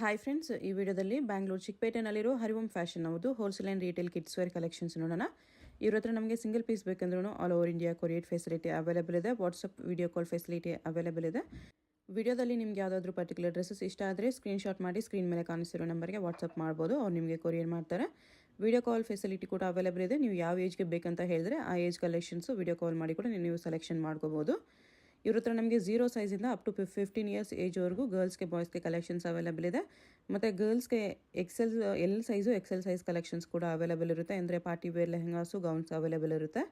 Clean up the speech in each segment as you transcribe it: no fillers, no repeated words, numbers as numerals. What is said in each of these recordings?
Hi friends, ಈ ವಿಡಿಯೋದಲ್ಲಿ ಬ್ಯಾಂಗ್ಳೂರು ಚಿಕ್ಕಪೇಟೆನಲ್ಲಿರೋ ಹರಿವಂ ಫ್ಯಾಷನ್ ಅವ್ರದ್ದು wholesale and retail kids wear collections ನೋಡೋಣ. ಇವ್ರ ಹತ್ರ ನಮಗೆ ಸಿಂಗಲ್ ಪೀಸ್ ಬೇಕಂದ್ರೂ all over India courier facility available ಇದೆ. WhatsApp video call facility available ಇದೆ. ವಿಡಿಯೋದಲ್ಲಿ ನಿಮ್ಗೆ ಯಾವುದಾದ್ರೂ ಪರ್ಟಿಕ್ಯುಲರ್ ಡ್ರೆಸ್ಸಸ್ ಇಷ್ಟ ಆದರೆ ಸ್ಕ್ರೀನ್ಶಾಟ್ ಮಾಡಿ ಸ್ಕ್ರೀನ್ ಮೇಲೆ ಕಾಣಿಸ್ತಿರೋ ನಂಬರ್ಗೆ ವಾಟ್ಸಪ್ ಮಾಡ್ಬೋದು. ಅವ್ರು ನಿಮಗೆ ಕೊರಿಯರ್ ಮಾಡ್ತಾರೆ. ವಿಡಿಯೋ ಕಾಲ್ ಫೆಸಿಲಿಟಿ ಕೂಡ ಅವೈಲೇಬಲ್ ಇದೆ. ನೀವು ಯಾವ ಏಜ್ಗೆ ಬೇಕಂತ ಹೇಳಿದ್ರೆ ಆ ಏಜ್ ಕಲೆಕ್ಷನ್ಸು ವಿಡಿಯೋ ಕಾಲ್ ಮಾಡಿ ಕೂಡ ನೀವು ಸೆಲೆಕ್ಷನ್ ಮಾಡ್ಕೋಬೋದು. ಇವ್ರ ಹತ್ರ ನಮಗೆ 0 ಸೈಜಿಂದ ಅಪ್ ಟು 15 ಇಯರ್ಸ್ ಏಜ್ವರೆಗೂ ಗರ್ಲ್ಸ್ಗೆ ಬಾಯ್ಸ್ಗೆ ಕಲೆಕ್ಷನ್ಸ್ ಅವೈಲೇಬಲ್ ಇದೆ. ಮತ್ತು ಗರ್ಲ್ಸ್ಗೆ L size XL size collections ಕೂಡ ಅವೈಲೇಬಲ್ ಇರುತ್ತೆ. ಅಂದರೆ party wear lehengas gowns available ಇರುತ್ತೆ.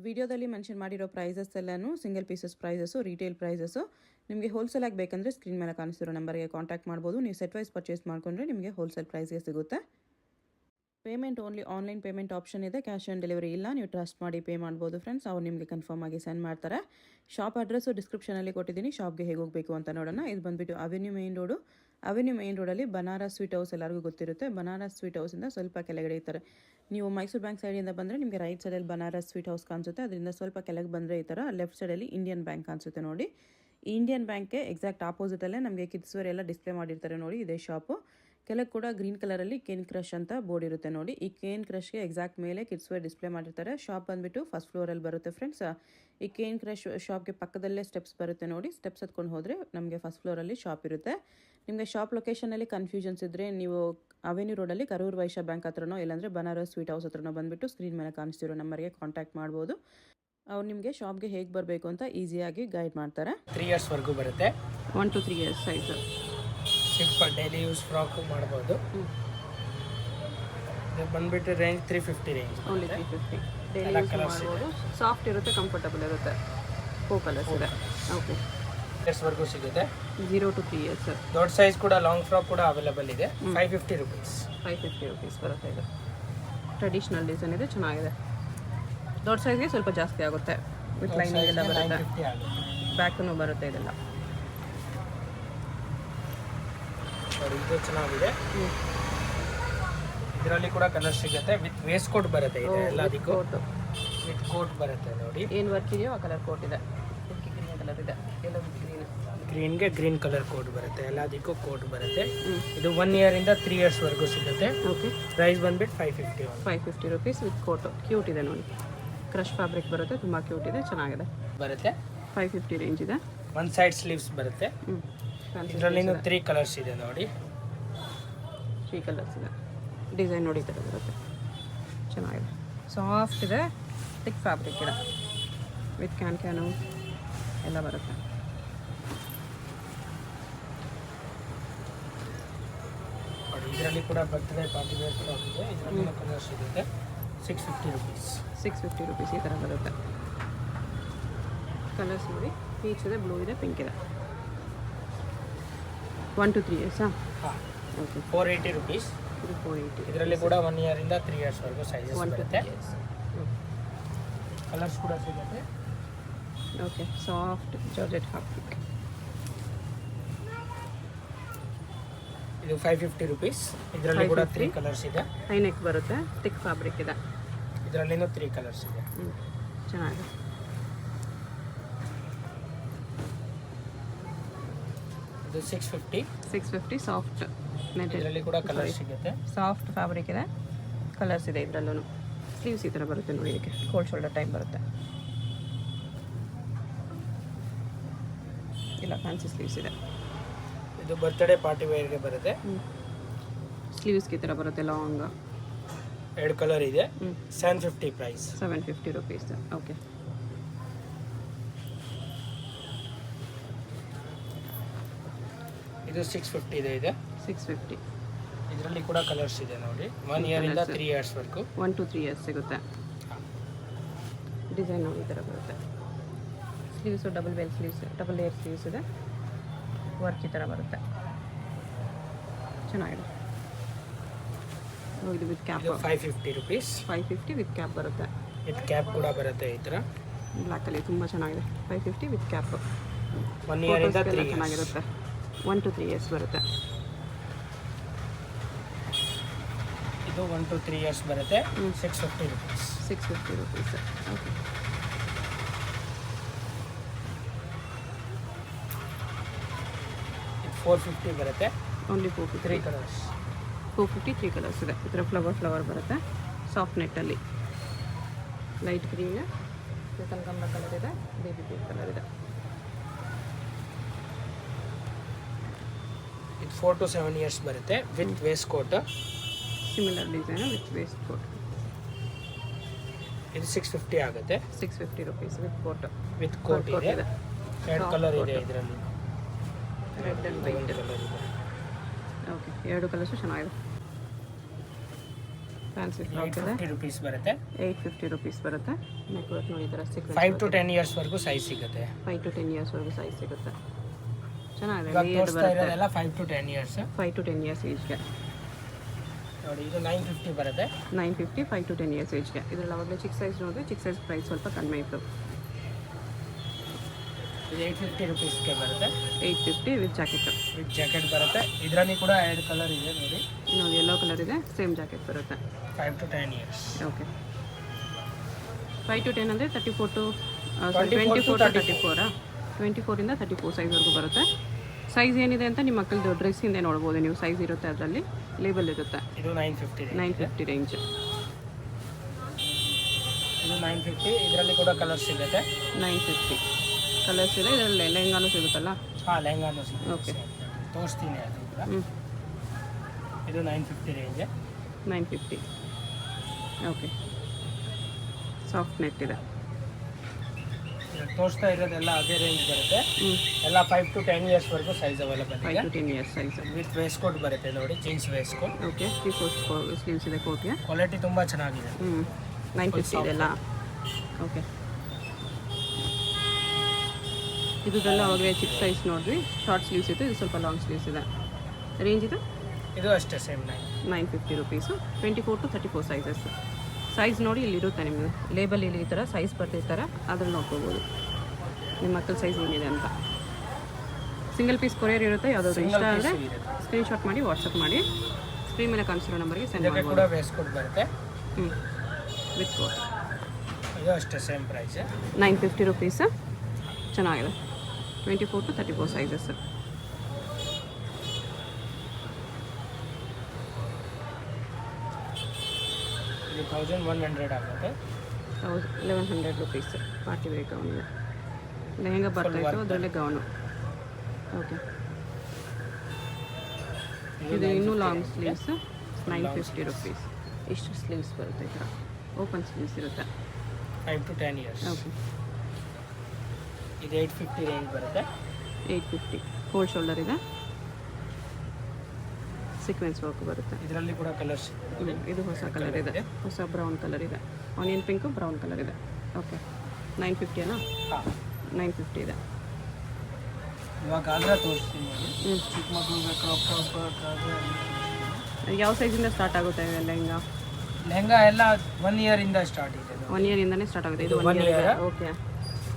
ವಿಡಿಯೋದಲ್ಲಿ ಮೆನ್ಷನ್ ಮಾಡಿರೋ ಪ್ರೈಸಸ್ ಎಲ್ಲನೂ single pieces prices, retail prices. ನಿಮಗೆ ಹೋಲ್ಸೇಲ್ ಆಗಿ ಬೇಕಂದರೆ ಸ್ಕ್ರೀನ್ ಮೇಲೆ ಕಾಣಿಸ್ತಿರೋ ನಂಬರ್ಗೆ ಕಾಂಟ್ಯಾಕ್ಟ್ ಮಾಡ್ಬೋದು. ನೀವು ಸೆಟ್ ವೈಸ್ ಪರ್ಚೇಸ್ ಮಾಡಿಕೊಂಡ್ರೆ ನಿಮಗೆ ಹೋಲ್ಸೇಲ್ ಪ್ರೈಸ್ಗೆ ಸಿಗುತ್ತೆ. Payment only online payment option ಇದೆ. ಕ್ಯಾಶ್ ಆನ್ ಡೆಲಿವರಿ ಇಲ್ಲ. ನೀವು ಟ್ರಸ್ಟ್ ಮಾಡಿ ಪೇ ಮಾಡ್ಬೋದು ಫ್ರೆಂಡ್ಸ್. ಅವ್ರು ನಿಮಗೆ ಕನ್ಫರ್ಮ್ ಆಗಿ ಸೆಂಡ್ ಮಾಡ್ತಾರೆ. ಶಾಪ್ ಅಡ್ರೆಸ್ಸು ಡಿಸ್ಕ್ರಿಪ್ಷನಲ್ಲಿ ಕೊಟ್ಟಿದ್ದೀನಿ. ಶಾಪ್ಗೆ ಹೇಗೆ ಹೋಗಬೇಕು ಅಂತ ನೋಡೋಣ. ಇದು ಬಂದುಬಿಟ್ಟು avenue main road. Avenue main ರೋಡಲ್ಲಿ ಬನಾರಸ್ ಸ್ವೀಟ್ ಹೌಸ್ ಎಲ್ಲರಿಗೂ ಗೊತ್ತಿರುತ್ತೆ. ಬನಾರಸ್ ಸ್ವೀಟ್ ಹೌಸಿಂದ ಸ್ವಲ್ಪ ಕೆಳಗಡೆ ಇರ್ತಾರೆ. ನೀವು ಮೈಸೂರು ಬ್ಯಾಂಕ್ ಸೈಡಿಂದ ಬಂದರೆ ನಿಮಗೆ ರೈಟ್ ಸೈಡಲ್ಲಿ ಬನಾರಸ್ ಸ್ವೀಟ್ ಹೌಸ್ ಕಾಣಿಸುತ್ತೆ. ಅದರಿಂದ ಸ್ವಲ್ಪ ಕೆಳಗೆ ಬಂದರೆ ಈ ಥರ ಲೆಫ್ಟ್ ಸೈಡಲ್ಲಿ ಇಂಡಿಯನ್ ಬ್ಯಾಂಕ್ ಕಾಣಿಸುತ್ತೆ ನೋಡಿ. ಈ ಇಂಡಿಯನ್ ಬ್ಯಾಂಕ್ಗೆ ಎಕ್ಸಾಕ್ಟ್ ಆಪೋಸಿಟಲ್ಲೇ ನಮಗೆ ಕಿಡ್ಸ್ ವೇರ್ ಎಲ್ಲ ಡಿಸ್ಪ್ಲೇ ಮಾಡಿರ್ತಾರೆ ನೋಡಿ. ಇದೇ ಶಾಪು. ಕೆಳಗೆ ಕೂಡ ಗ್ರೀನ್ ಕಲರಲ್ಲಿ ಕೇನ್ ಕ್ರಶ್ ಅಂತ ಬೋರ್ಡ್ ಇರುತ್ತೆ ನೋಡಿ. ಈ ಕೇನ್ ಕ್ರಶ್ಗೆ ಎಕ್ಸಾಕ್ಟ್ ಮೇಲೆ ಕಿಡ್ಸ್ ವೇರ್ ಡಿಸ್ಪ್ಲೇ ಮಾಡಿರ್ತಾರೆ. ಶಾಪ್ ಬಂದುಬಿಟ್ಟು ಫಸ್ಟ್ ಫ್ಲೋರಲ್ಲಿ ಬರುತ್ತೆ ಫ್ರೆಂಡ್ಸ್. ಈ ಕೇನ್ ಕ್ರಶ್ ಶಾಪ್ಗೆ ಪಕ್ಕದಲ್ಲೇ ಸ್ಟೆಪ್ಸ್ ಬರುತ್ತೆ ನೋಡಿ. ಸ್ಟೆಪ್ಸ್ ಹತ್ಕೊಂಡು ಹೋದರೆ ನಮಗೆ ಫಸ್ಟ್ ಫ್ಲೋರಲ್ಲಿ ಶಾಪ್ ಇರುತ್ತೆ. ನಿಮಗೆ ಶಾಪ್ ಲೊಕೇಶನಲ್ಲಿ ಕನ್ಫ್ಯೂಷನ್ಸ್ ಇದ್ದರೆ ನೀವು ಅವೆನ್ಯೂ ರೋಡಲ್ಲಿ ಕರೂರ್ ವೈಶ್ಯ ಬ್ಯಾಂಕ್ ಹತ್ರನೋ ಇಲ್ಲಾಂದರೆ ಬನಾರಸ್ ಸ್ವೀಟ್ ಹೌಸ್ ಹತ್ರನೋ ಬಂದುಬಿಟ್ಟು ಸ್ಕ್ರೀನ್ ಮೇಲೆ ಕಾಣಿಸ್ತಿರೋ ನಂಬರ್ಗೆ ಕಾಂಟ್ಯಾಕ್ಟ್ ಮಾಡ್ಬೋದು. ಅವ್ರು ನಿಮಗೆ ಶಾಪ್ಗೆ ಹೇಗೆ ಬರಬೇಕು ಅಂತ ಈಸಿಯಾಗಿ ಗೈಡ್ ಮಾಡ್ತಾರೆ. 3 ಇಯರ್ಸ್ವರೆಗೂ ಬರುತ್ತೆ. 1 to 3 years size. Simple daily use frock ಮಾಡ್ಬೋದು. ಇದು ಬಂದ್ಬಿಟ್ಟು range 350 range. Only 350. Daily use ಮಾಡ್ಬೋದು. ಸಾಫ್ಟ್ ಇರುತ್ತೆ, ಕಂಫರ್ಟಬಲ್ ಇರುತ್ತೆ. 4 ಕಲರ್ಸ್ ಇದೆ. ಓಕೆ. ಇಯರ್ಸ್ವರೆಗೂ ಸಿಗುತ್ತೆ. 0 to 3 ಇಯರ್ಸ್. ದೊಡ್ಡ ಸೈಜ್ ಕೂಡ ಲಾಂಗ್ ಫ್ರಾಕ್ ಕೂಡ ಅವೈಲೇಬಲ್ ಇದೆ. 550 ರುಪೀಸ್. 550 ರುಪೀಸ್ ಬರುತ್ತೆ. ಇದು ಟ್ರೆಡಿಷ್ನಲ್ ಡಿಸೈನ್ ಇದೆ, ಚೆನ್ನಾಗಿದೆ. ದೊಡ್ಡ ಸೈಜ್ಗೆ ಸ್ವಲ್ಪ ಜಾಸ್ತಿ ಆಗುತ್ತೆ. ವಿತ್ ಲೈನಿಂಗ್ ಎಲ್ಲ ಬರುತ್ತೆ. ಬ್ಯಾಕ್ನೂ ಬರುತ್ತೆ ಇದೆಲ್ಲ. ಇದು ಚೆನ್ನಾಗಿದೆ. ಇದರಲ್ಲಿ ಕೂಡ ಕಲರ್ ಸಿಗುತ್ತೆ. ವಿತ್ ವೇಸ್ಟ್ ಕೋಟ್ ಬರುತ್ತೆ. ಇದೆ ಎಲ್ಲದಕ್ಕೂ ವಿತ್ ಕೋಟ್ ಬರುತ್ತೆ ನೋಡಿ. ಏನು ವರ್ಕ್ ಇದೆಯೋ ಆ ಕಲರ್ ಕೋಟ್ ಇದೆ. ಗ್ರೀನ್ ಕಲರ್ ಇದೆ. ಎಲ್ಲ ವಿತ್ ಗ್ರೀನ್ಗೆ ಗ್ರೀನ್ ಕಲರ್ ಕೋಟ್ ಬರುತ್ತೆ. ಎಲ್ಲದಕ್ಕೂ ಕೋಟ್ ಬರುತ್ತೆ. ಇದು 1 ಇಯರಿಂದ 3 ಇಯರ್ಸ್ವರೆಗೂ ಸಿಗುತ್ತೆ. ಓಕೆ. ಪ್ರೈಸ್ ಬಂದ್ಬಿಟ್ಟು 550. 550 ರುಪೀಸ್ ವಿತ್ ಕೋಟು. ಕ್ಯೂಟ್ ಇದೆ ನೋಡಿ. ಕ್ರಶ್ ಫ್ಯಾಬ್ರಿಕ್ ಬರುತ್ತೆ. ತುಂಬ ಕ್ಯೂಟ್ ಇದೆ, ಚೆನ್ನಾಗಿದೆ. ಬರುತ್ತೆ. 550 ರೇಂಜ್ ಇದೆ. ಒನ್ ಸೈಡ್ ಸ್ಲೀವ್ಸ್ ಬರುತ್ತೆ. ಇದರಲ್ಲಿ 3 ಕಲರ್ಸ್ ಇದೆ ನೋಡಿ. 3 ಕಲರ್ಸ್ ಇದೆ. ಡಿಸೈನ್ ನೋಡಿ ಈ ಥರ ಬರುತ್ತೆ. ಚೆನ್ನಾಗಿದೆ. ಸಾಫ್ಟ್ ಇದೆ. ಥಿಕ್ ಫ್ಯಾಬ್ರಿಕ್ ಇದೆ. ವಿತ್ ಕ್ಯಾನು ಎಲ್ಲ ಬರುತ್ತೆ. ಇದರಲ್ಲಿ ಕೂಡ ಬರ್ತ್ಡೇ ಪಾರ್ಟಿ ವೇರ್ ಕೂಡ ಇದೆ. ಇದರಲ್ಲಿ ಕಲರ್ಸ್ ಸಿಗುತ್ತೆ. 650 ರುಪೀಸ್. 650 ರುಪೀಸ್ ಈ ಥರ ಬರುತ್ತೆ. ಕಲರ್ಸ್ ನೋಡಿ. ಪೀಚ್ ಇದೆ, ಬ್ಲೂ ಇದೆ, ಪಿಂಕ್ ಇದೆ. 1 to 3 ಇಯರ್ಸಾ? ಹಾಂ. ಓಕೆ. 480 ರುಪೀಸ್. ಇದು 480. ಇದರಲ್ಲಿ ಕೂಡ 1 ಇಯರಿಂದ 3 ಇಯರ್ಸ್ವರೆಗೂ ಸೈಜಸ್ ಬರುತ್ತೆ. ಕಲರ್ಸ್ ಕೂಡ ಸಿಗುತ್ತೆ. ಓಕೆ. Soft georgette fabric. ಇದು 550 ರುಪೀಸ್. ಇದರಲ್ಲಿ ಕೂಡ 3 ಕಲರ್ಸ್ ಇದೆ. ಹೈ ನೆಕ್ ಬರುತ್ತೆ. ಥಿಕ್ ಫ್ಯಾಬ್ರಿಕ್ ಇದೆ. ಇದರಲ್ಲಿನೂ 3 ಕಲರ್ಸ್ ಇದೆ. ಚೆನ್ನಾಗಿದೆ. ಇದು 650 ಸಾಫ್ಟ್ ನೆಟ್. ಇದರಲ್ಲಿ ಕೂಡ ಕಲರ್ ಸಿಗುತ್ತೆ. ಸಾಫ್ಟ್ ಫ್ಯಾಬ್ರಿಕ್ ಇದೆ. ಕಲರ್ಸ್ ಇದೆ ಇದರಲ್ಲೂ. ಸ್ಲೀವ್ಸ್ ಈ ಥರ ಬರುತ್ತೆ ನೋಡಿ. ಇದಕ್ಕೆ ಕೋಲ್ಡ್ ಶೋಲ್ಡರ್ ಟೈಪ್ ಬರುತ್ತೆ. ಇಲ್ಲ, ಫ್ಯಾನ್ಸಿ ಸ್ಲೀವ್ಸ್ ಇದೆ. ಇದು ಬರ್ತ್ಡೇ ಪಾರ್ಟಿ ವೇರ್ಗೆ ಬರುತ್ತೆ. ಸ್ಲೀವ್ಸ್ಗೆ ಈ ಥರ ಬರುತ್ತೆ. ಲಾಂಗ್ 2 ಕಲರ್ ಇದೆ. 750 ಪ್ರೈಸ್. 750 ರುಪೀಸ್. ಓಕೆ. ಇದು 650 ಇದೆ. 650. ಇದರಲ್ಲಿ ಕೂಡ ಕಲರ್ಸ್ ಇದೆ ನೋಡಿ. 1 ಇಯರಿಂದ 3 ಇಯರ್ಸ್ವರೆಗೂ. 1 to 3 ಇಯರ್ಸ್ ಸಿಗುತ್ತೆ. ಡಿಸೈನ್ ನೋಡಿ ಈ ಥರ ಬರುತ್ತೆ. ಸ್ಲೀವ್ಸು ಡಬಲ್ ಲೇಯರ್ ಸ್ಲೀವ್ಸ್ ಇದೆ. ವರ್ಕ್ ಈ ಥರ ಬರುತ್ತೆ. ಚೆನ್ನಾಗಿದೆ. ಇದು with cap. 550 rupees. 550 with cap ಬರುತ್ತೆ. ವಿತ್ ಕ್ಯಾಪ್ ಕೂಡ ಬರುತ್ತೆ ಈ ಥರ. ಬ್ಲ್ಯಾಕಲ್ಲಿ ತುಂಬ ಚೆನ್ನಾಗಿದೆ. 550 ವಿತ್ ಕ್ಯಾಪ್. 1 ಇಯರಿಂದ 3 ಚೆನ್ನಾಗಿರುತ್ತೆ. 1 to 3 ಇಯರ್ಸ್ ಬರುತ್ತೆ. ಇದು 1 to 3 ಇಯರ್ಸ್ ಬರುತ್ತೆ. 650 ರುಪೀಸ್. 650 ರುಪೀಸ್. ಓಕೆ. ಇದು 450 ಬರುತ್ತೆ. ಓನ್ಲಿ 450. 3 ಕಲರ್ಸ್. 450 3 ಕಲರ್ಸ್ ಇದೆ. ಈ ಥರ ಫ್ಲವರ್ ಬರುತ್ತೆ ಸಾಫ್ಟ್ ನೆಟ್ಟಲ್ಲಿ. ಲೈಟ್ ಗ್ರೀನ್, ಕನಕಾಂಬರ ಕಲರ್ ಇದೆ, ಬೇಬಿ ಪಿಂಕ್ ಕಲರ್ ಇದೆ. ಇದು 4 to 7 ಇಯರ್ಸ್ ಬರುತ್ತೆ with waistcoat. Similar design with waistcoat. ಇದು 650 ಆಗುತ್ತೆ. 650 rupees ವಿತ್ ಕೋಟ್ ಇದೆ. ಎರಡು ಕಲರ್ ಇದೆ ಇದರಲ್ಲಿ, ರೆಡ್ ಆ್ಯಂಡ್ ವೈಟ್ ಕಲರ್ ಇದೆ. ಓಕೆ, ಎರಡು ಕಲರ್ಸು ಚೆನ್ನಾಗಿದೆ. ಫ್ಯಾನ್ಸಿ ಫ್ರಾಕ್ ಇದೆ. 850 rupees ಬರುತ್ತೆ. 850 rupees ಬರುತ್ತೆ. ನೆಕ್ ವರ್ಕ್ ನೋಡಿ, ಈ ಥರ 5 to 10 ಇಯರ್ಸ್ ವರೆಗೂ ಸೈಜ್ ಸಿಗುತ್ತೆ. 5 to 10 ಇಯರ್ಸ್ ವರೆಗೂ ಸೈಜ್ ಸಿಗುತ್ತೆ. ಚೆನ್ನಾಗಿದೆ. ಇವಾಗ ತೋರಿಸ್ತಾ ಇರೋದೆಲ್ಲ 5 to 10 ಇಯರ್ಸ್. 5 to 10 ಇಯರ್ಸ್ ಏಜ್ಗೆ ನೋಡಿ. ಇದು 950 ಬರುತ್ತೆ. 950 5 to 10 ಇಯರ್ಸ್ ಏಜ್ಗೆ. ಇದರಲ್ಲಿ ಅವಾಗಲೇ ಚಿಕ್ಕ ಸೈಜ್ ನೋಡಿದ್ರೆ ಚಿಕ್ಕ ಸೈಜ್ ಪ್ರೈಸ್ ಸ್ವಲ್ಪ ಕಡಿಮೆ ಇತ್ತು. ಇದು 850 rupeesಗೆ ಬರುತ್ತೆ. 850 ವಿತ್ ಜಾಕೆಟ್ ಬರುತ್ತೆ. ಇದರಲ್ಲಿ ಕೂಡ ಎರಡು ಕಲರ್ ಇದೆ ನೋಡಿ. ಇನ್ನೊಂದು ಯೆಲ್ಲೋ ಕಲರ್ ಇದೆ, ಸೇಮ್ ಜಾಕೆಟ್ ಬರುತ್ತೆ. 5 to 10 ಇಯರ್ಸ್. ಓಕೆ, 5 to 10 ಅಂದರೆ 24 to 24 to 34. 24 ಇಂದ 34 ಸೈಜ್ವರೆಗೂ ಬರುತ್ತೆ. ಸೈಜ್ ಏನಿದೆ ಅಂತ ನಿಮ್ಮ ಮಕ್ಕಳದ್ದು ಡ್ರೆಸ್ ಹಿಂದೆ ನೋಡ್ಬೋದು ನೀವು. ಸೈಜ್ ಇರುತ್ತೆ, ಅದರಲ್ಲಿ ಲೇಬಲ್ ಇರುತ್ತೆ. ಇದು 950 ರೇಂಜ್. ಇದು 950. ಇದರಲ್ಲಿ ಕೂಡ ಕಲರ್ ಸಿಗುತ್ತೆ. 950 ಕಲರ್ಸ್ ಇದೆ. ಇದರಲ್ಲಿ ಲೆಹಂಗಾನು ಸಿಗುತ್ತಲ್ಲ? ಹಾಂ, ಲೆಹಂಗಾನು ಸಿಗುತ್ತೆ. ಓಕೆ, ತೋರಿಸ್ತೀನಿ ಅದು ಕೂಡ. ಇದು 950 ರೇಂಜ್. 950. ಓಕೆ, ಸಾಫ್ಟ್ ನೆಟ್ ಇದೆ. ತೋರಿಸ್ತಾ ಇರೋದೆಲ್ಲ ಅದೇ ರೇಂಜ್ ಬರುತ್ತೆ. ಎಲ್ಲ 5 to 10 ಇಯರ್ಸ್ ವರೆಗೂ size available 5 to 10 years size with waistcoat ಬರುತ್ತೆ ನೋಡಿ. Jeans waistcoat. Okay, 3/4 sleeves ಇದೆ ಕೋಟ್ಗೆ. ಕ್ವಾಲಿಟಿ ತುಂಬ ಚೆನ್ನಾಗಿದೆ. 950 ಇದೆಲ್ಲ. ಓಕೆ, ಇದೆಲ್ಲ ಅವಾಗಲೇ ಚಿಕ್ಕ ಸೈಜ್ ನೋಡಿದ್ವಿ. ಶಾರ್ಟ್ ಸ್ಲೀವ್ಸ್ ಇತ್ತು, ಇದು ಸ್ವಲ್ಪ ಲಾಂಗ್ ಸ್ಲೀವ್ಸ್ ಇದೆ. ರೇಂಜ್ ಇದು ಅಷ್ಟೇ same 950 rupees. 24 to 34 sizes. Size ನೋಡಿ ಇಲ್ಲಿರುತ್ತೆ ನಿಮಗೆ ಲೇಬಲ್. ಇಲ್ಲಿ ಈ ಥರ ಸೈಜ್ ಬರ್ತಿರ್ತಾರೆ, ಅದ್ರಲ್ಲಿ ನೋಡ್ಕೋಬೋದು ನಿಮ್ಮ ಮಕ್ಕಳ ಸೈಜ್ ಏನಿದೆ ಅಂತ. ಸಿಂಗಲ್ ಪೀಸ್ ಕೊರಿಯರ್ ಇರುತ್ತೆ. ಯಾವುದಾದ್ರು ಇಷ್ಟ ಆದರೆ ಸ್ಕ್ರೀನ್ಶಾಟ್ ಮಾಡಿ ವಾಟ್ಸಪ್ ಮಾಡಿ. ಸ್ಕ್ರೀನ್ ಮೇಲೆ ಕಾಣಿಸಿರೋ ನಂಬರ್ಗೆ ಸೆಂಡ್ ಮಾಡ್ಬೋದು. ಕೂಡ ವೇಸ್ಟ್ ಕೋಟ್ ಬರುತ್ತೆ. With coat. ಇದು ಅಷ್ಟೇ ಸೇಮ್ ಪ್ರೈಸ್ 950 rupees. ಚೆನ್ನಾಗಿದೆ. 24 to 34 ಸೈಜಸ್. ಇದು 1100 ಆಗುತ್ತೆ. 1100 rupees. ಪಾರ್ಟಿ ವೇರ್ ಗೌನ್ ಇದೆ. ಲೆಹಂಗಾ ಬರ್ತಾಯಿತ್ತು, ಅದರಲ್ಲೇ ಗೌನು. ಓಕೆ, ಇದು ಇನ್ನೂ ಲಾಂಗ್ ಸ್ಲೀವ್ಸ್. 950 rupees. ಇಷ್ಟು ಸ್ಲೀವ್ಸ್ ಬರುತ್ತೆ. ಈ ಥರ ಓಪನ್ ಸ್ಲೀವ್ಸ್ ಇರುತ್ತೆ. 5 to 10 ಇಯರ್ಸ್. ಓಕೆ, ಇದು 850 ರೇಂಜ್ ಬರುತ್ತೆ. 850. ಫೋಲ್ಡ್ ಶೋಲ್ಡರ್ ಇದೆ, ಸೀಕ್ವೆನ್ಸ್ ವರ್ಕ್ ಬರುತ್ತೆ. ಇದರಲ್ಲಿ ಕೂಡ ಕಲರ್ಸ್. ಇದು ಹೊಸ ಕಲರ್ ಇದೆ, ಹೊಸ ಬ್ರೌನ್ ಕಲರ್ ಇದೆ. ಆನಿಯನ್ ಪಿಂಕು ಬ್ರೌನ್ ಕಲರ್ ಇದೆ. ಓಕೆ, 950 ಅಲ್ಲ? ಹಾಂ, 950 ಇದೆ. ಇವಾಗ ಆದ್ರೆ ತೋರಿಸ್ತೀನಿ ನೋಡಿ. ಚಿಕ್ಕ ಮಕ್ಕಳಿಗೆ ಕ್ರಾಪ್ ಟಾಪ್ ಯಾವ ಸೈಜಿಂದ ಸ್ಟಾರ್ಟ್ ಆಗುತ್ತೆ ಲೆಹಂಗಾ ಎಲ್ಲ 1 ಇಯರ್ ಇಂದ ಸ್ಟಾರ್ಟ್ ಇದೆ. 1 ಇಯರ್ ಇಂದಾನೇ ಸ್ಟಾರ್ಟ್ ಆಗುತ್ತೆ. ಇದು 1 ಇಯರ್. ಓಕೆ,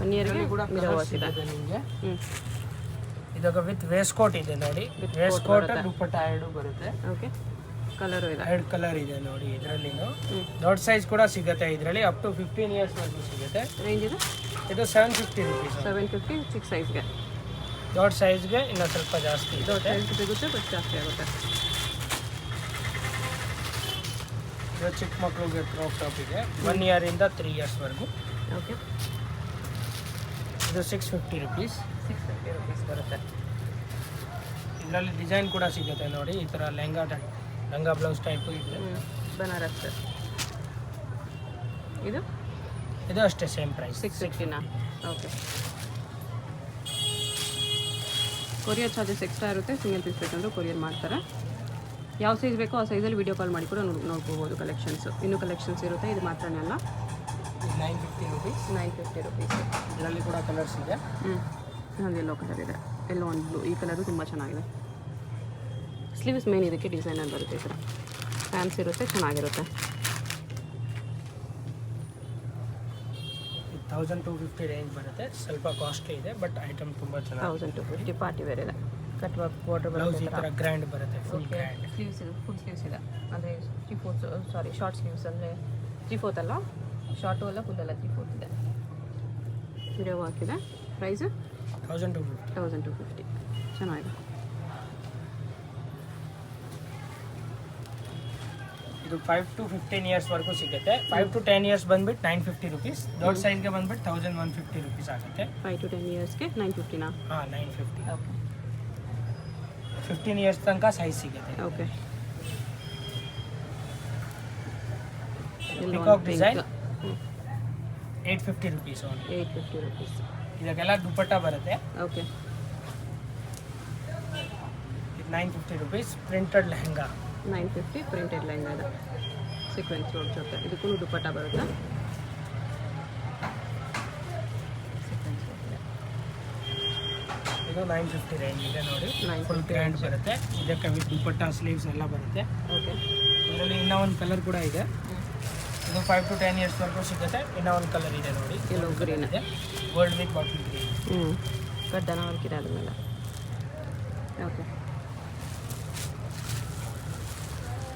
1 ಇಯರ್ಗೆ ಕೂಡ ಮಿರರ್ಸ್ ಇದೆ ನಿಮಗೆ. ಇದಾಗ ವಿತ್ ವೇಸ್ಟ್ ಕೋಟ್ ಇದೆ ನೋಡಿ. ವೇಸ್ಟ್ ಕೋಟ್ ದುಪ್ಪಟ್ಟ ಎರಡು ಬರುತ್ತೆ. ಓಕೆ, ಕಲರು ಇದೆ. ಎರಡು ಕಲರ್ ಇದೆ ನೋಡಿ. ಇದರಲ್ಲಿ ದೊಡ್ಡ ಸೈಜ್ ಕೂಡ ಸಿಗುತ್ತೆ. ಇದರಲ್ಲಿ ಅಪ್ ಟು 15 ಇಯರ್ಸ್ ವರೆಗೂ ಸಿಗುತ್ತೆ. ರೇಂಜ್ ಇದೆ. ಇದು 750 rupees. 750 ಚಿಕ್ಕ ಸೈಜ್ಗೆ. ದೊಡ್ಡ ಸೈಜ್ಗೆ ಇನ್ನೂ ಸ್ವಲ್ಪ ಜಾಸ್ತಿ ದೊಡ್ಡ ಸೈಜ್ ಸಿಗುತ್ತೆ, ಬಟ್ ಜಾಸ್ತಿ ಆಗುತ್ತೆ. ಇದು ಚಿಕ್ಕ ಮಕ್ಕಳಿಗೆ ಕ್ರಾಪ್ ಟಾಪ್ ಇದೆ. 1 ಇಯರ್ ಇಂದ 3 ಇಯರ್ಸ್ ವರೆಗೂ. ಓಕೆ, ಇದು 650 rupees. 650 rupees ಬರುತ್ತೆ. ಇದರಲ್ಲಿ ಡಿಸೈನ್ ಕೂಡ ಸಿಗುತ್ತೆ ನೋಡಿ. ಈ ಥರ ಲೆಹಂಗಾ ಬ್ಲೌಸ್ ಟೈಪ್ ಇದೆ. ಬನಾರಸ್. ಇದು ಅಷ್ಟೇ ಸೇಮ್ ಪ್ರೈಸ್ 650ನಾ? ಓಕೆ, ಕೊರಿಯರ್ ಚಾರ್ಜಸ್ ಎಕ್ಸ್ಟ್ರಾ ಇರುತ್ತೆ. ಸಿಂಗಲ್ ಪೀಸ್ ಬೇಕಂದ್ರೂ ಕೊರಿಯರ್ ಮಾಡ್ತಾರೆ. ಯಾವ ಸೈಜ್ ಬೇಕೋ ಆ ಸೈಜಲ್ಲಿ ವೀಡಿಯೋ ಕಾಲ್ ಮಾಡಿ ಕೂಡ ನೋಡ್ಕೋಬೋದು ಕಲೆಕ್ಷನ್ಸು. ಇನ್ನೂ ಕಲೆಕ್ಷನ್ಸ್ ಇರುತ್ತೆ, ಇದು ಮಾತ್ರನೇ ಅಲ್ಲ. 950 rupees. 950 rupees. ಇದರಲ್ಲಿ ಕೂಡ ಕಲರ್ಸ್ ಇದೆ. ಒಂದು ಯೆಲ್ಲೋ ಕಲರ್ ಇದೆ, ಎಲ್ಲೋ ಒಂದು ಬ್ಲೂ. ಈ ಕಲರು ತುಂಬ ಚೆನ್ನಾಗಿದೆ. ಸ್ಲೀವ್ಸ್ ಮೇನ್ ಇದಕ್ಕೆ ಡಿಸೈನಲ್ಲಿ ಬರುತ್ತೆ. ಈ ಥರ ಫ್ಯಾನ್ಸ್ ಇರುತ್ತೆ, ಚೆನ್ನಾಗಿರುತ್ತೆ. 1250 ರೇಂಜ್ ಬರುತ್ತೆ. ಸ್ವಲ್ಪ ಕಾಸ್ಟ್ಲಿ ಇದೆ, ಬಟ್ ಐಟಮ್ ತುಂಬ ಚೆನ್ನಾಗಿ. 1250 ಪಾರ್ಟಿ ವೇರ್ ಇದೆ. ಕಟ್ ವರ್ಕ್ ಬಾರ್ಡರ್ ಬ್ಲೌಸ್ ಈ ಬರುತ್ತೆ. ಥರ ಗ್ರ್ಯಾಂಡ್ ಬರುತ್ತೆ, ಫುಲ್ ಗ್ರ್ಯಾಂಡ್. ಸ್ಲೀವ್ಸ್ ಇದೆ, ಫುಲ್ ಸ್ಲೀವ್ಸ್ ಇದೆ. ಅಂದರೆ 3/4 ಸಾರಿ ಶಾರ್ಟ್ ಸ್ಲೀವ್ಸ್. ಅಂದರೆ 3/4 ಅಲ್ಲ, ಶಾರ್ಟು ಅಲ್ಲ, ಫುಲ್ ಅಲ್ಲ, 3/4 ಇದೆ. ವಿಡಿಯೋ ಹಾಕಿದೆ. ಪ್ರೈಸು 1250. 1250. ಚೆನ್ನಾಗಿದೆ. ಇದು 5 to 15 ಇಯರ್ಸ್ ವರೆಗೂ ಸಿಗುತ್ತೆ. 5 to 10 ಇಯರ್ಸ್ ಬಂದ್ಬಿಟ್ಟು 950 ರುಪೀಸ್. ದೊಡ್ಡ ಸೈಜ್ಗೆ ಬಂದ್ಬಿಟ್ಟು 1150 ರುಪೀಸ್ ಆಗುತ್ತೆ. 5 to 10 ಇಯರ್ಸ್ಗೆ 950ನಾ? ಹಾಂ 950. ಓಕೆ 15 ಇಯರ್ಸ್ ತನಕ ಸೈಜ್ ಸಿಗುತ್ತೆ. Okay peacock design 850 rupees. 850 rupees. ಇದಕ್ಕೆಲ್ಲ ದುಪ್ಪಟ್ಟ ಬರುತ್ತೆ. ಓಕೆ ಇದು 950 rupees. Printed lehenga 950 printed lehenga ಇದೆ, ಸೀಕ್ವೆನ್ಸ್ ವರ್ಕ್ ಜೊತೆ. ಇದಕ್ಕೂ ದುಪ್ಪಟ್ಟ ಬರುತ್ತೆ. ಇದು 950 ರೇಂಜ್ ಇದೆ ನೋಡಿ. 950 ಫುಲ್ ಗ್ರ್ಯಾಂಡ್ ಬರುತ್ತೆ. ಇದಕ್ಕೆ ವಿತ್ ದುಪ್ಪಟ್ಟ ಸ್ಲೀವ್ಸ್ ಎಲ್ಲ ಬರುತ್ತೆ. ಓಕೆ ಇದರಲ್ಲಿ ಇನ್ನೂ ಒಂದು ಕಲರ್ ಕೂಡ ಇದೆ. ಇದು 5 to 10 ಇಯರ್ಸ್ ವರೆಗೂ ಸಿಗುತ್ತೆ. ಇನ್ನೂ ಒಂದು ಕಲರ್ ಇದೆ ನೋಡಿ, ಎಲ್ಲೋ ಗ್ರೀನ್ ಇದೆ. Gold with bottle green. ಗಡ್ಡನ ವರ್ಕ್ ಇದೆ ಅದ್ರ ಮೇಲೆ. ಓಕೆ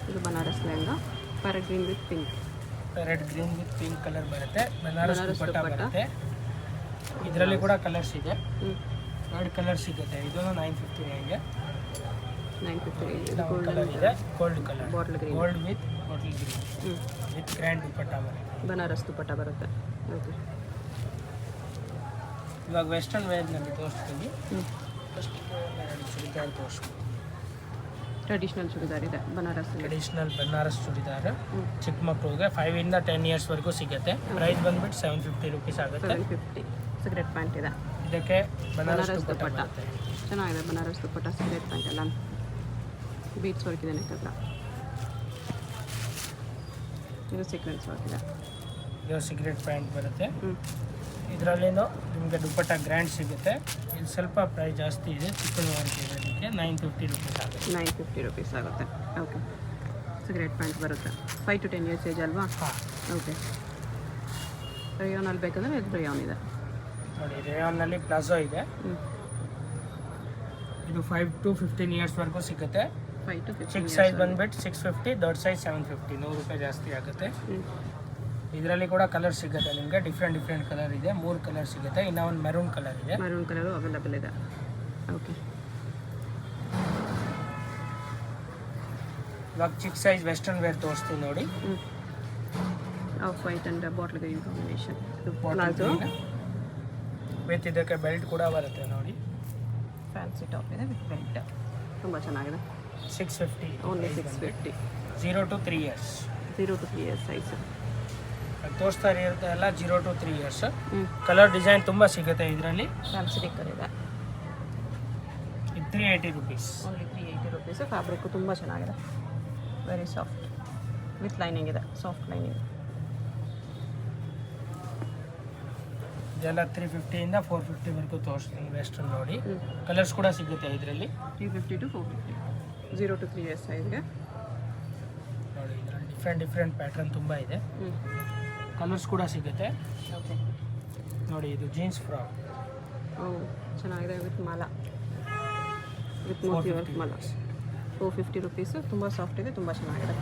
ಇದು Banaras lehenga, parrot green with pink. Red green with pink colour ಬರುತ್ತೆ. ಬನಾರಸ್ ಬನಾರಸ್ ದುಪ್ಪಟ್ಟ ದುಪ್ಪಟ್ಟ. ಬರುತ್ತೆ. ಇದರಲ್ಲಿ ಕೂಡ ಕಲರ್ಸ್ ಇದೆ. ಹ್ಞೂ 2 ಕಲರ್ ಸಿಗುತ್ತೆ. ಇದು 950 ರೇಂಜ್. 950. ಇದು ಇನ್ನೊಂದು ಕಲರ್ ಇದೆ, gold colour. Bottle green. Gold with bottle green ಹ್ಞೂ ವಿತ್ ಗ್ರ್ಯಾಂಡ್ ದುಪ್ಪಟ್ಟ ಬರುತ್ತೆ. ಬನಾರಸ್ ದುಪ್ಪಟ್ಟ ಬರುತ್ತೆ. ಓಕೆ ಇವಾಗ ವೆಸ್ಟರ್ನ್ ವೇರ್ನಲ್ಲಿ ತೋರಿಸ್ತೀನಿ. ಹ್ಞೂ ಫಸ್ಟ್ ಚೂಡಿದಾರ್ ತೋರಿಸ್ತೀನಿ. ಟ್ರೆಡಿಷ್ನಲ್ ಚೂಡಿದಾರ್ ಇದೆ ಬನಾರಸ್. ಟ್ರೆಡಿಷ್ನಲ್ ಬನಾರಸ್ ಚೂಡಿದಾರ್ ಹ್ಞೂ ಚಿಕ್ಕ ಮಕ್ಕಳಿಗೆ 5 ಇಂದ 10 ಇಯರ್ಸ್ ವರೆಗೂ ಸಿಗುತ್ತೆ. ಪ್ರೈಸ್ ಬಂದ್ಬಿಟ್ಟು 750 ರುಪೀಸ್ ಆಗುತ್ತೆ. 750. ಸಿಗರೆಟ್ ಪ್ಯಾಂಟ್ ಇದೆ. ಇದಕ್ಕೆ ಬನಾರಸ್ ಬನಾರಸ್ ದುಪ್ಪಟ್ಟ ದುಪ್ಪಟ್ಟ ಬರುತ್ತೆ. ಚೆನ್ನಾಗಿದೆ. ಬನಾರಸ್ ದುಪ್ಪಟ್ಟ, ಸಿಗರೆಟ್ ಪ್ಯಾಂಟ್ ಎಲ್ಲ ಬೀಟ್ಸ್ ವರ್ಕ್ ಇದೆ ನೆಕ್ ಹತ್ರ. ಇದು ಸೀಕ್ವೆನ್ಸ್ ವರ್ಕ್ ಇದೆ. ಇದು ಸಿಗರೆಟ್ ಪ್ಯಾಂಟ್ ಬರುತ್ತೆ. ಹ್ಞೂ ಇದರಲ್ಲಿನೂ ನಿಮಗೆ ದುಪ್ಪಟ್ಟ ಗ್ರ್ಯಾಂಡ್ ಸಿಗುತ್ತೆ. ಇದು ಸ್ವಲ್ಪ ಪ್ರೈಸ್ ಜಾಸ್ತಿ ಇದೆ, ಚಿಕ್ಕನ್ ವರ್ಕ್ ಇದೆ. ಅದಕ್ಕೆ 950 ರುಪೀಸ್ ಆಗುತ್ತೆ. 950 ರುಪೀಸ್ ಆಗುತ್ತೆ. ಓಕೆ ಸಿಗರೆಟ್ ಪ್ಯಾಂಟ್ ಬರುತ್ತೆ. 5 to 10 ಇಯರ್ಸ್ ಏಜ್ ಅಲ್ವಾ? ಹಾಂ ಓಕೆ ರೇಯಾನಲ್ಲಿ ಬೇಕಂದ್ರೆ ಇದು ರೇಯಾನ್ ಇದೆ ನೋಡಿ. ರೇಯಾನ್ನಲ್ಲಿ ಪ್ಲಾಜೋ ಇದೆ. ಹ್ಞೂ ಇದು 5 to 15 ಇಯರ್ಸ್ ವರೆಗೂ ಸಿಗುತ್ತೆ. 5 to 15 ಚಿಕ್ಕ ಸೈಜ್ ಬಂದ್ಬಿಟ್ಟು 650, ದೊಡ್ಡ ಸೈಜ್ 750. 100 ರೂಪಾಯಿ ಜಾಸ್ತಿ ಆಗುತ್ತೆ. ಹ್ಞೂ ಇದರಲ್ಲಿ ಕೂಡ ಕಲರ್ ಸಿಗುತ್ತೆ ನಿಮಗೆ. ಡಿಫ್ರೆಂಟ್ ಕಲರ್ ಇದೆ. 3 ಕಲರ್ ಸಿಗುತ್ತೆ. ಇನ್ನೂ ಒಂದು ಮೆರೂನ್ ಕಲರ್ ಇದೆ. ಮರೂನ್ ಕಲರು ಅವೈಲಬಲ್ ಇದೆ. ಓಕೆ ಇವಾಗ ಚಿಕ್ಕ ಸೈಜ್ ವೆಸ್ಟರ್ನ್ ವೇರ್ ತೋರಿಸ್ತೀನಿ ನೋಡಿ. ಹ್ಞೂ of white and bottle green combination. Palazzo with ಇದಕ್ಕೆ ಬೆಲ್ಟ್ ಕೂಡ ಬರುತ್ತೆ ನೋಡಿ. ಫ್ಯಾನ್ಸಿ ಟಾಪ್ ಇದೆ ವಿತ್ ಬೆಲ್ಟ್. ತುಂಬ ಚೆನ್ನಾಗಿದೆ. 650 only 650. 0 to 3 years. 0 to 3 years size. ತೋರಿಸ್ತಾ ಇರುತ್ತೆ ಎಲ್ಲ 0 to 3 ಇಯರ್ಸ್. ಹ್ಞೂ ಕಲರ್ ಡಿಸೈನ್ ತುಂಬ ಸಿಗುತ್ತೆ ಇದರಲ್ಲಿ. ಫ್ಯಾನ್ಸಿ ಡಿಕ್ಕರ್ ಇದೆ. ಇದು 380 ರುಪೀಸ್. Only 380 rupees. ಫ್ಯಾಬ್ರಿಕ್ಕು ತುಂಬ ಚೆನ್ನಾಗಿದೆ. ವೆರಿ ಸಾಫ್ಟ್ ವಿತ್ ಲೈನಿಂಗ್ ಇದೆ, ಸಾಫ್ಟ್ ಲೈನಿಂಗ್. ಇದೆಲ್ಲ 350 ಇಂದ 450 ವರೆಗೂ ತೋರಿಸ್ತೀನಿ ವೆಸ್ಟರ್ನ್ ನೋಡಿ. ಹ್ಞೂ ಕಲರ್ಸ್ ಕೂಡ ಸಿಗುತ್ತೆ ಇದರಲ್ಲಿ. 350 to 450. 0 to 3 ಇಯರ್ಸ್ ಸೈಜ್ಗೆ ನೋಡಿ. ಇದರಲ್ಲಿ ಡಿಫ್ರೆಂಟ್ ಪ್ಯಾಟರ್ನ್ ತುಂಬ ಇದೆ. ಹ್ಞೂ ಕಲರ್ಸ್ ಕೂಡ ಸಿಗುತ್ತೆ ಓಕೆ ನೋಡಿ. ಇದು ಜೀನ್ಸ್ ಫ್ರಾಕ್ ಓ ಚೆನ್ನಾಗಿದೆ ವಿತ್ ಮಾಲ, ವಿತ್ ಮೋತಿ ವರ್ಕ್ ಮಾಲ. 450 ರುಪೀಸು. ತುಂಬ ಸಾಫ್ಟ್ ಇದೆ, ತುಂಬ ಚೆನ್ನಾಗಿದೆ.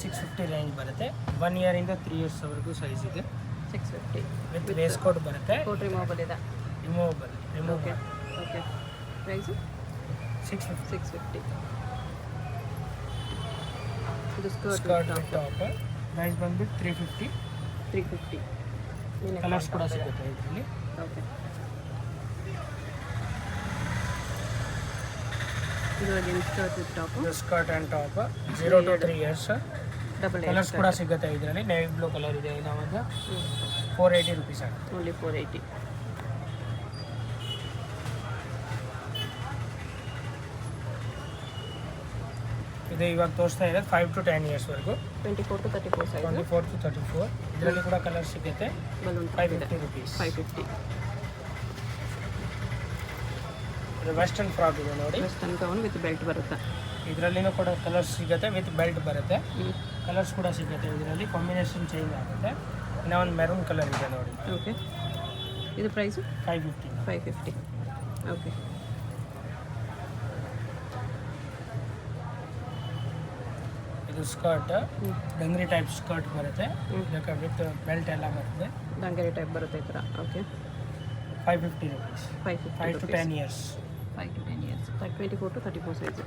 $650 ರೇಂಜ್ ಬರುತ್ತೆ. 1 ಇಯರಿಂದ 3 ಇಯರ್ಸ್ ವರೆಗೂ ಸೈಜ್ ಇದೆ. 650 ವಿತ್ ವೇಸ್ ಕೋಟ್ ಬರುತ್ತೆ. ಕೋಟ್ ರಿಮೂವಬಲ್ ಇದೆ. Removable okay okay price 650. 650. ಇದು skirt skirt with top price ಬಂದ್ಬಿಟ್ಟು 350. 350. ಕಲರ್ಸ್ ಕೂಡ ಸಿಗುತ್ತೆ ಇದರಲ್ಲಿ. ಓಕೆ ಇದು ಅಗೇನ್ ಸ್ಕರ್ಟ್ ವಿತ್ ಟಾಪು. ಇದು skirt and top 0 to 3 years. Double colours ಕೂಡ ಸಿಗುತ್ತೆ ಇದರಲ್ಲಿ. ನೇವಿ ಬ್ಲೂ ಕಲರ್ ಇದೆ. ಇನ್ನೂ ಒಂದು 480 ರುಪೀಸ್ ಆಗುತ್ತೆ. ಓನ್ಲಿ 480. ಇದು ಇವಾಗ ತೋರಿಸ್ತಾ ಇದೆ 5 to 10 ಇಯರ್ಸ್ ವರೆಗೂ. 24 to 34 ಸೈಜ್. 24 to 34. ಇದರಲ್ಲಿ ಕೂಡ ಕಲರ್ ಸಿಗುತ್ತೆ. Balloon 550 rupees. 550. ಇದು ವೆಸ್ಟರ್ನ್ ಫ್ರಾಕ್ ಇದೆ ನೋಡಿ. ವೆಸ್ಟರ್ನ್ ಗೌನ್ ವಿತ್ ಬೆಲ್ಟ್ ಬರುತ್ತೆ. ಇದರಲ್ಲಿನೂ ಕೂಡ ಕಲರ್ಸ್ ಸಿಗುತ್ತೆ ವಿತ್ ಬೆಲ್ಟ್ ಬರುತ್ತೆ. ಹ್ಞೂ ಕಲರ್ಸ್ ಕೂಡ ಸಿಗುತ್ತೆ ಇದರಲ್ಲಿ. ಕಾಂಬಿನೇಷನ್ ಚೇಂಜ್ ಆಗುತ್ತೆ. ಇನ್ನೂ ಒಂದು ಮೆರೂನ್ ಕಲರ್ ಇದೆ ನೋಡಿ. ಓಕೆ ಇದು ಪ್ರೈಸು 550. 550. ಓಕೆ ಇದು ಸ್ಕರ್ಟ್ ಹ್ಞೂ ಡಂಗ್ರಿ ಟೈಪ್ ಸ್ಕರ್ಟ್ ಬರುತ್ತೆ. ಹ್ಞೂ ಇದಕ್ಕೆ ವಿತ್ ಬೆಲ್ಟ್ ಎಲ್ಲ ಬರುತ್ತೆ. ಡಂಗರಿ ಟೈಪ್ ಬರುತ್ತೆ ಈ ಥರ. Okay 550 rupees. 550 5 to rupees. 10 years. 5 to 10 years. 24 to 34 size.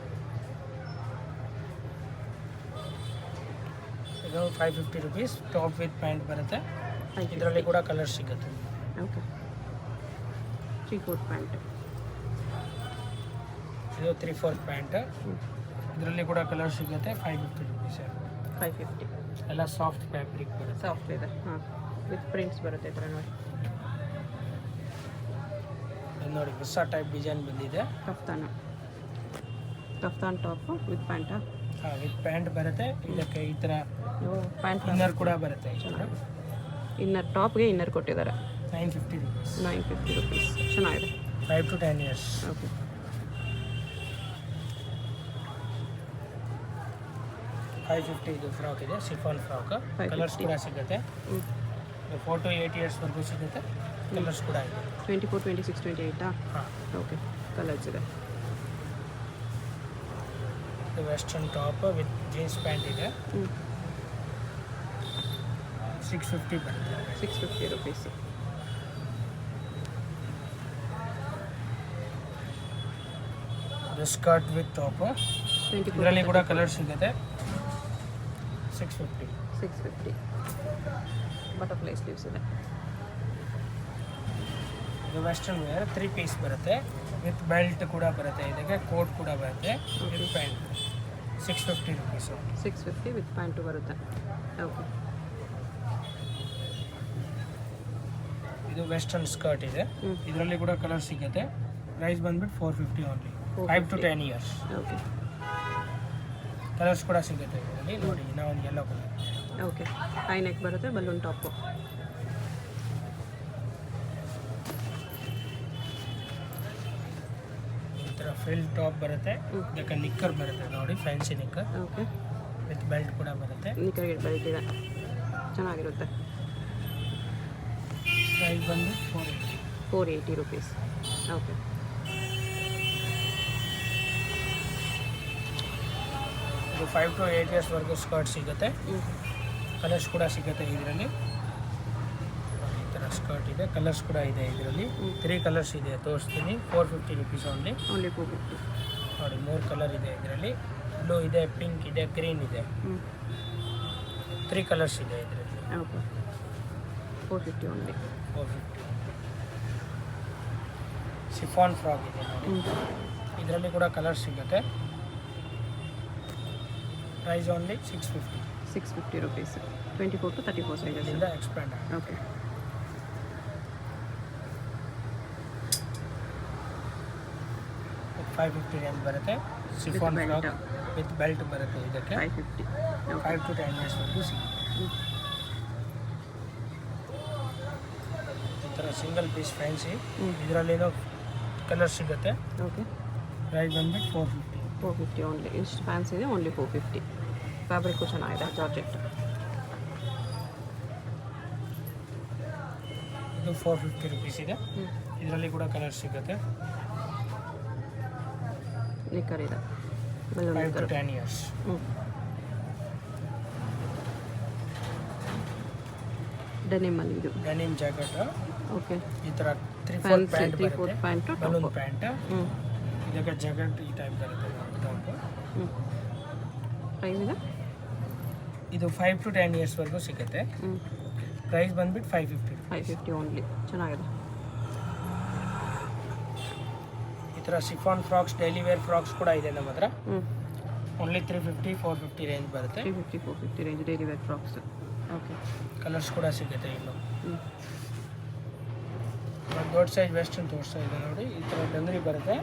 ಇದು 550 rupees. ಟಾಪ್ ವಿತ್ ಪ್ಯಾಂಟ್ ಬರುತ್ತೆ. 550. ಇದರಲ್ಲಿ ಕೂಡ ಕಲರ್ ಸಿಗುತ್ತೆ. Okay 3/4 pant. ಇದು 3/4 ಪ್ಯಾಂಟ್. ಇದರಲ್ಲಿ ಕೂಡ ಕಲರ್ ಸಿಗುತ್ತೆ. 550 rupees. 550. ಎಲ್ಲ ಸಾಫ್ಟ್ ಫ್ಯಾಬ್ರಿಕ್ ಬರುತ್ತೆ. ಸಾಫ್ಟ್ ಇದೆ. ಹಾಂ ವಿತ್ ಪ್ರಿಂಟ್ಸ್ ಬರುತ್ತೆ ಈ ಥರ ನೋಡಿ. ಇದು ನೋಡಿ ಹೊಸ ಟೈಪ್ ಡಿಸೈನ್ ಬಂದಿದೆ. ಕಫ್ತಾನ್ ಟಾಪು ವಿತ್ ಪ್ಯಾಂಟಾ? ಹಾಂ, ವಿತ್ ಪ್ಯಾಂಟ್ ಬರುತ್ತೆ. ಇದಕ್ಕೆ ಈ ಥರ ಪ್ಯಾಂಟ್ ಇನ್ನರ್ ಕೂಡ ಬರುತ್ತೆ. ಚೆನ್ನಾಗಿದೆ. ಇನ್ನರ್ ಟಾಪ್ಗೆ ಇನ್ನರ್ ಕೊಟ್ಟಿದ್ದಾರೆ. 950 rupees. 950 rupees. ಚೆನ್ನಾಗಿದೆ. 5 to 10 years. ಓಕೆ 550 ಇದು ಫ್ರಾಕ್ ಇದೆ, ಸಿಫಾನ್ ಫ್ರಾಕ್. 550. ಕಲರ್ಸ್ ಕೂಡ ಸಿಗುತ್ತೆ. 4 to 8 yearsವರೆಗೂ ಸಿಗುತ್ತೆ. ಕಲರ್ಸ್ ಕೂಡ ಇದೆ. 24, 26, 28 ಹಾಂ, ಓಕೆ ಕಲರ್ಸ್ ಇದೆ. ಇದು western top with jeans pant ಇದೆ. 650 ಬರುತ್ತೆ. 650 rupees. ಇದು ಸ್ಕರ್ಟ್ ವಿತ್ ಟಾಪ್. 24, ಇದರಲ್ಲಿ ಕೂಡ ಕಲರ್ ಸಿಗುತ್ತೆ. 650. 650. ಬಟರ್ಫ್ಲೈ ಸ್ಲೀವ್ಸ್ ಇದೆ. ಇದು ವೆಸ್ಟರ್ನ್ ವೇರ್ 3 ಪೀಸ್ ಬರುತ್ತೆ. ವಿತ್ ಬೆಲ್ಟ್ ಕೂಡ ಬರುತ್ತೆ. ಇದಕ್ಕೆ ಕೋಟ್ ಕೂಡ ಬರುತ್ತೆ. With pant 650 rupees. 650 with pant ಬರುತ್ತೆ. ಓಕೆ ಇದು ವೆಸ್ಟರ್ನ್ ಸ್ಕರ್ಟ್ ಇದೆ. ಇದರಲ್ಲಿ ಕೂಡ ಕಲರ್ ಸಿಗುತ್ತೆ. ಪ್ರೈಸ್ ಬಂದ್ಬಿಟ್ಟು 450 only. 5 to 10 years. Okay colours ಕೂಡ ಸಿಗುತ್ತೆ ಇದರಲ್ಲಿ. ನೋಡಿ ಇನ್ನೂ ಒಂದು yellow colour. Okay high neck ಬರುತ್ತೆ. Balloon top. ಈ ಥರ ಫಿಲ್ ಟಾಪ್ ಬರುತ್ತೆ. ಇದಕ್ಕೆ ನಿಕ್ಕರ್ ಬರುತ್ತೆ ನೋಡಿ, fancy knicker okay with belt ಕೂಡ ಬರುತ್ತೆ. ನಿಕ್ಕರ್ಗೆ ಬೆಲ್ಟ್ ಇದೆ. ಚೆನ್ನಾಗಿರುತ್ತೆ. ಪ್ರೈಸ್ ಬಂದು 480. 480 rupees. ಓಕೆ ಇದು 5 to 8 yearsವರೆಗೂ ಸ್ಕರ್ಟ್ ಸಿಗುತ್ತೆ. ಕಲರ್ಸ್ ಕೂಡ ಸಿಗುತ್ತೆ ಇದರಲ್ಲಿ. ಈ ಥರ ಸ್ಕರ್ಟ್ ಇದೆ. ಕಲರ್ಸ್ ಕೂಡ ಇದೆ ಇದರಲ್ಲಿ. 3 ಕಲರ್ಸ್ ಇದೆ, ತೋರಿಸ್ತೀನಿ. 450 rupees ಓನ್ಲಿ. ಓನ್ಲಿ 450. ನೋಡಿ 3 ಕಲರ್ ಇದೆ ಇದರಲ್ಲಿ. ಬ್ಲೂ ಇದೆ, ಪಿಂಕ್ ಇದೆ, ಗ್ರೀನ್ ಇದೆ. 3 ಕಲರ್ಸ್ ಇದೆ ಇದರಲ್ಲಿ. Okay 450 only. 450. ಸಿಫಾನ್ ಫ್ರಾಕ್ ಇದೆ ನೋಡಿ. ಇದರಲ್ಲಿ ಕೂಡ ಕಲರ್ ಸಿಗುತ್ತೆ. Price only 650. 650 rupees. 24 to 34 sizes. ಇದರಿಂದ ಎಕ್ಸ್ಪ್ಯಾಂಡ್ ಆಗಿದೆ. ಓಕೆ 550 ರೇಂಜ್ ಬರುತ್ತೆ. Chiffon belt. Frock with belt ಬರುತ್ತೆ. ಇದಕ್ಕೆ 550. ಓಕೆ 5 to 10 yearsವರೆಗೂ ಸಿಗುತ್ತೆ. ಈ ಥರ ಸಿಂಗಲ್ ಪೀಸ್ ಫ್ಯಾನ್ಸಿ. ಇದರಲ್ಲಿನೂ ಕಲರ್ ಸಿಗುತ್ತೆ. ಓಕೆ ಪ್ರೈಸ್ ಬಂದ್ಬಿಟ್ಟು 450. 450 ಓನ್ಲಿ. ಇಷ್ಟು ಫ್ಯಾನ್ಸ್ ಇದೆ. ಓನ್ಲಿ 450. ಫ್ಯಾಬ್ರಿಕ್ಕು ಚೆನ್ನಾಗಿದೆ. ಜಾರ್ಜೆಟ್. ಇದು 450 rupees ಇದೆ. ಇದರಲ್ಲಿ ಕೂಡ ಕಲರ್ ಸಿಗುತ್ತೆ. ನಿಕ್ಕರ್ ಇದೆ. Balloon 5 to knicker. 10 years. ಡೆನಿಮಲ್ಲಿ ಇದು. Denim jacket. ಓಕೆ ಈ ಥರ 3/4 ಫ್ಯಾನ್ಸಿ ಪ್ಯಾಂಟ್ 3/4 ಬರುತ್ತೆ. Pant balloon top. ಪ್ಯಾಂಟ್. ಇದಕ್ಕೆ ಜಾಕೆಟ್ ಈ ಟೈಪ್ ಬರುತ್ತೆ ಟಾಪ್. ಪ್ರೈಸ್ ಇದೆ. ಇದು 5 to 10 yearsವರೆಗೂ ಸಿಗುತ್ತೆ. ಪ್ರೈಸ್ ಬಂದ್ಬಿಟ್ಟು 550. 550 ಓನ್ಲಿ. ಚೆನ್ನಾಗಿದೆ. ಈ ಥರ chiffon frocks, daily wear frocks ಕೂಡ ಇದೆ ನಮ್ಮ ಹತ್ರ. ಓನ್ಲಿ 350, 450 ರೇಂಜ್ ಬರುತ್ತೆ. 350, 450 range daily wear frocks. Okay colours ಕೂಡ ಸಿಗುತ್ತೆ ಇನ್ನು. ದೊಡ್ಡ ಸೈಜ್ ವೆಸ್ಟರ್ನ್ ತೋರಿಸ್ತಾ ಇದೆ ನೋಡಿ. ಈ ಥರ ಡಂಗ್ರಿ ಬರುತ್ತೆ.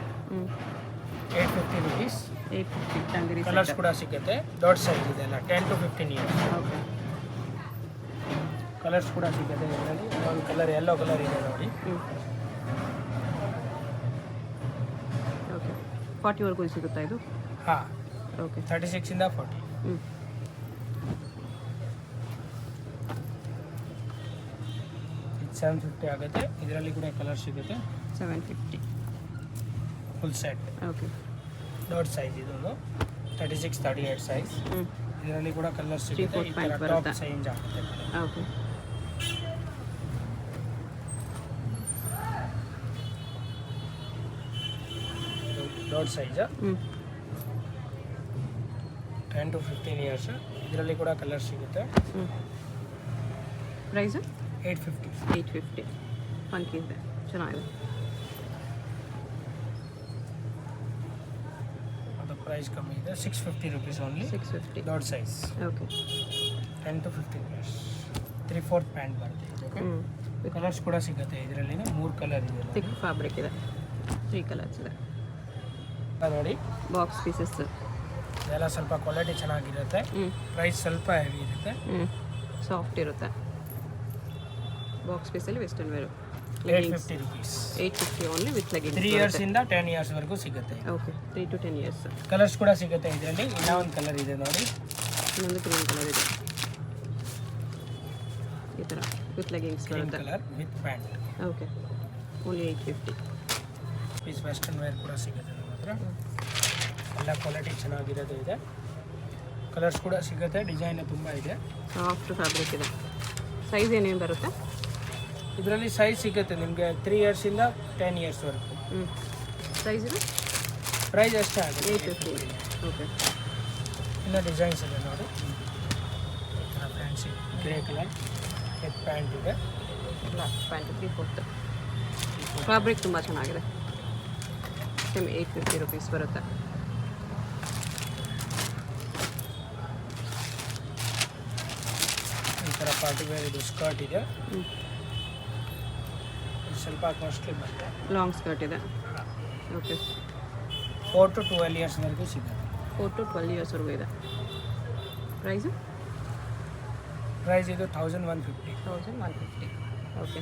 850 rupees. 850 ಟಂಗರಿ. ಕಲರ್ಸ್ ಕೂಡ ಸಿಗುತ್ತೆ. ದೊಡ್ಡ ಸೈಜ್ ಇದೆ ಅಲ್ಲ, 10 to 15 years. ಓಕೆ ಕಲರ್ಸ್ ಕೂಡ ಸಿಗುತ್ತೆ ಇದರಲ್ಲಿ. ಒಂದು ಕಲರ್ ಯೆಲ್ಲೋ ಕಲರ್ ಇದೆ ನೋಡಿ. ಓಕೆ 40ವರೆಗೂ ಸಿಗುತ್ತಾ ಇದು? ಹಾಂ, ಓಕೆ 36 ಇಂದ 40. ಇದು 750 ಆಗುತ್ತೆ. ಇದರಲ್ಲಿ ಕೂಡ ಕಲರ್ ಸಿಗುತ್ತೆ. 750 ಫುಲ್ ಸೆಟ್. ಓಕೆ ದೊಡ್ಡ ಸೈಜ್ ಇದೊಂದು 36, 38 ಸೈಜ್. ಇದರಲ್ಲಿ ಕೂಡ ಕಲರ್ ಸಿಗುತ್ತೆ. 3/4 ಈ ಪ್ಯಾಂಟ್ ಥರ ಟಾಪ್ ಬರುತ್ತೆ. ಚೇಂಜ್ ಆಗುತ್ತೆ. ಓಕೆ ದೊಡ್ಡ ಸೈಜ್, 10 to 15 ಇಯರ್ಸ್. ಇದರಲ್ಲಿ ಕೂಡ ಕಲರ್ ಸಿಗುತ್ತೆ. ಪ್ರೈಸು 850. 850. ಫಂಕಿ ಇದೆ, ಚೆನ್ನಾಗಿದೆ. ಅದು ಪ್ರೈಸ್ ಕಮ್ಮಿ ಇದೆ, 650 rupees ಓನ್ಲಿ. 650. ದೊಡ್ಡ size, okay. 10 to 15 years. 3/4 pant ಬರುತ್ತೆ ಇದಕ್ಕೆ. ಕಲರ್ಸ್ ಕೂಡ ಸಿಗುತ್ತೆ ಇದರಲ್ಲಿ, 3 ಕಲರ್ ಇದೆ. ಥಿಕ್ ಫ್ಯಾಬ್ರಿಕ್ ಇದೆ, 3 ಕಲರ್ಸ್ ಇದೆ. ನೋಡಿ ಬಾಕ್ಸ್ ಪೀಸಸ್ ಇದೆಲ್ಲ ಸ್ವಲ್ಪ ಕ್ವಾಲಿಟಿ ಚೆನ್ನಾಗಿರುತ್ತೆ. ಪ್ರೈಸ್ ಸ್ವಲ್ಪ ಹೆವಿ ಇರುತ್ತೆ. ಸಾಫ್ಟ್ ಇರುತ್ತೆ. ಬಾಕ್ಸ್ ಪೀಸಲ್ಲಿ western wear. 850 rupees. 850 only with leggings. 3 years ಇಂದ 10 ಇಯರ್ಸ್ ವರೆಗೂ ಸಿಗುತ್ತೆ. Okay, 3 to 10 years. ಕಲರ್ಸ್ ಕೂಡ ಸಿಗುತ್ತೆ ಇದರಲ್ಲಿ. ಇನ್ನೂ ಒಂದು ಕಲರ್ ಇದೆ ನೋಡಿ, ಇನ್ನೊಂದು ಗ್ರೀನ್ ಕಲರ್ ಇದೆ, ಈ ಥರ ವಿತ್ ಲೆಗಿಂಗ್ಸ್ ಗ್ರೀನ್ ಬರುತ್ತೆ. Colour with pant. Okay, only 850. Piece western wear ಕೂಡ ಸಿಗುತ್ತೆ ನಮ್ಮ ಹತ್ರ. ಎಲ್ಲ ಕ್ವಾಲಿಟಿ ಚೆನ್ನಾಗಿರೋದು ಇದೆ. ಕಲರ್ಸ್ ಕೂಡ ಸಿಗುತ್ತೆ, ಡಿಸೈನ್ ತುಂಬ ಇದೆ. ಸಾಫ್ಟ್ ಫ್ಯಾಬ್ರಿಕ್ ಇದೆ. ಸೈಜ್ ಏನೇನು ಬರುತ್ತೆ ಇದರಲ್ಲಿ? ಸೈಜ್ ಸಿಗುತ್ತೆ ನಿಮಗೆ 3 ಇಯರ್ಸ್ ಇಂದ 10 ಇಯರ್ಸ್ ವರೆಗೂ. ಸೈಜ್ ಇದೆ. ಪ್ರೈಸ್ ಅಷ್ಟೇ ಆಗುತ್ತೆ, 850. ಓಕೆ. ಇನ್ನು ಡಿಸೈನ್ಸ್ ಇದೆ ನೋಡಿ, fancy grey colour with pant ಇದೆ. Black pant 3/4. ಫ್ಯಾಬ್ರಿಕ್ ತುಂಬ ಚೆನ್ನಾಗಿದೆ. ಸೇಮ್ 850 rupees ಬರುತ್ತೆ. ಈ ಥರ ಪಾರ್ಟಿ ವೇರ್ ಇದು ಸ್ಕರ್ಟ್ ಇದೆ. ಸ್ವಲ್ಪ ಕಾಸ್ಟ್ಲಿ ಬರುತ್ತೆ. ಲಾಂಗ್ ಸ್ಕರ್ಟ್ ಇದೆ. ಓಕೆ. 4 to 12 ಇಯರ್ಸ್ ವರೆಗೂ ಸಿಗುತ್ತೆ. 4 to 12 ಇಯರ್ಸ್ವರೆಗೂ ಇದೆ. ಪ್ರೈಸು ಪ್ರೈಸ್ ಇದು 1150. 1150. ಓಕೆ.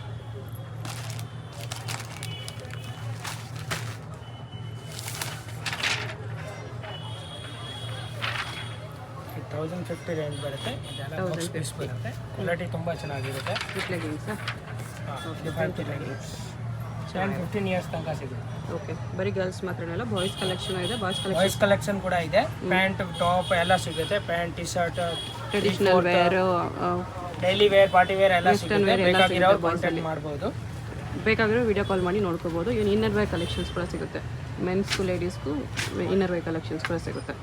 ಇದು 1050 ರೇಂಜ್ ಬರುತ್ತೆ. ಇದೆಲ್ಲ ಬಾಕ್ಸ್ ಪೀಸ್ ಬರುತ್ತೆ. ಕ್ವಾಲಿಟಿ ತುಂಬ ಚೆನ್ನಾಗಿರುತ್ತೆ. ವಿತ್ ಲೆಗಿಂಗ್ಸಾ? ಇದು 10-15 ಇಯರ್ಸ್ ತನಕ ಸಿಗುತ್ತೆ. ಓಕೆ. ಬರೀ ಗರ್ಲ್ಸ್ ಮಾತ್ರನಲ್ಲ, ಬಾಯ್ಸ್ ಕಲೆಕ್ಷನ್ ಇದೆ. ಬಾಯ್ಸ್ ಬಾಯ್ಸ್ ಕಲೆಕ್ಷನ್ ಕೂಡ ಇದೆ. ಪ್ಯಾಂಟ್, ಟಾಪ್ ಎಲ್ಲ ಸಿಗುತ್ತೆ. Pant, T shirt, traditional wear, daily wear, party wear ಎಲ್ಲ ವೆಸ್ಟರ್ನ್ ಸಿಗುತ್ತೆ. ವೇರ್ ಎಲ್ಲ ಬೇಕಾಗಿರೋ ಸಿಗುತ್ತೆ ಕಾಂಟ್ಯಾಕ್ಟ್ ಮಾಡ್ಬೋದು. ಬೇಕಾಗಿರೋ ವಿಡಿಯೋ ಕಾಲ್ ಮಾಡಿ ನೋಡ್ಕೋಬೋದು. ಏನು ಇನ್ನರ್ ವೇರ್ ಕಲೆಕ್ಷನ್ಸ್ ಕೂಡ ಸಿಗುತ್ತೆ. ಮೆನ್ಸ್ಗೂ ಲೇಡೀಸ್ಗೂ ಇನ್ನರ್ ವೇರ್ ಕಲೆಕ್ಷನ್ಸ್ ಕೂಡ ಸಿಗುತ್ತೆ.